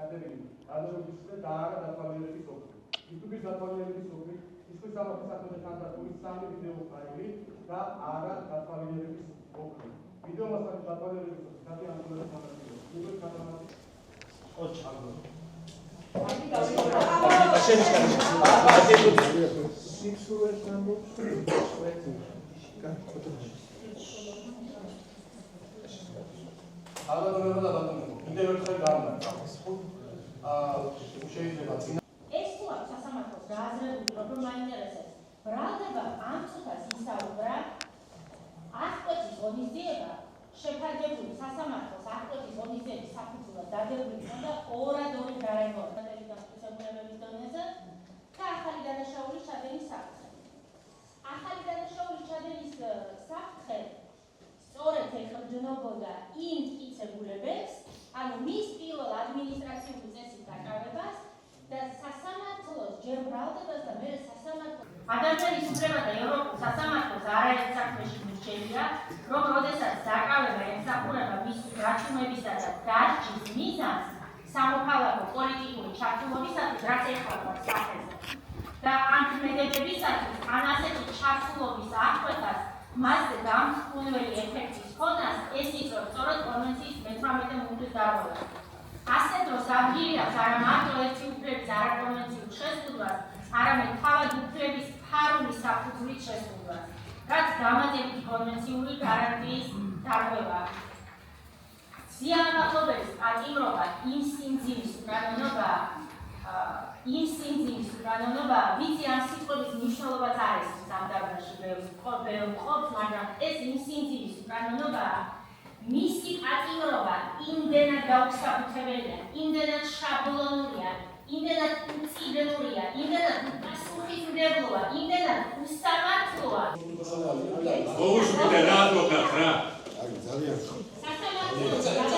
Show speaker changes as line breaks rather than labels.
ჩადენილი გადაგვისწრე და არა დათვალიერების ოფლი. YouTube-ის დათვალიერების ოფლი ისე სამართლის საქმეთა თანხმობის 3 ვიდეო ფაილი და არა დათვალიერების ოფლი. ვიდეო მასალის დათვალიერების ოფლი კატი ამბულატორის სამართლია. YouTube კანალში ოჩაგო.
ეს თუ აქვს სასამართლოს გააზრებული, რომ მაინტერესებს ბრალდება ამ წუთას ისაუბრა აღკვეთის ღონისძიება შეფარდებული სასამართლოს აღკვეთის ღონისძიების საფუძვლად დადებული და ორადორი გარემოებების დასწრებულების დონეზე და ახალი დანაშაულის ჩადენის საფრთხე. ახალი დანაშაულის ჩადენის საფრთხე სწორედ ეხმჯნობოდა იმ მტკიცებულებებს, ანუ მის პირველ ადმინისტრაციული წესის დაკავებას და სასამართლოს ჯერ ბრალდებას და მერე სასამართლოს ადამიანის უფლება და ევროპულ სასამართლოს არაერთ საქმეში მირჩევია, რომ როდესაც დაკავება ემსახურება მის გაჩუმებისა და დარჩის მიზანს სამოქალაქო პოლიტიკური ჩართულობისათვის, რაც ეხლა სახეზე და ამ ქმედებებისათვის ან ასეთი ჩართულობის აღკვეთას მასზე დამხმარებელი ეფექტის ხონას ეს იწვევს სწორედ კონვენციის მე-18 პუნქტის დარღვევას. ასე დროს აღიარებს არა მარტო ერთი უფლების არაკონვენციურ შეზღუდვას, არამედ თავად უფლების ფარული საფუძვლით შეზღუდვას, რაც დამატებითი კონვენციური გარანტიის დარღვევაა. სიამაყობების პატიმრობა იმ სიმძიმის უკანონობა, ვიცი ამ სიტყვების მნიშვნელობაც არის ამ დარბაზში ბევრს ყოფს, მაგრამ ეს იმ სიმძიმის უკანონობაა, მისი პატიმრობა იმდენად გაუსაფუთებელია, იმდენად შაბლონურია, იმდენად უწინებულია, იმდენად უპასუხისმგებლოა, იმდენად უსამართლოა.
მოუსმინე რა ადვოკატ რა.
სასამართლოს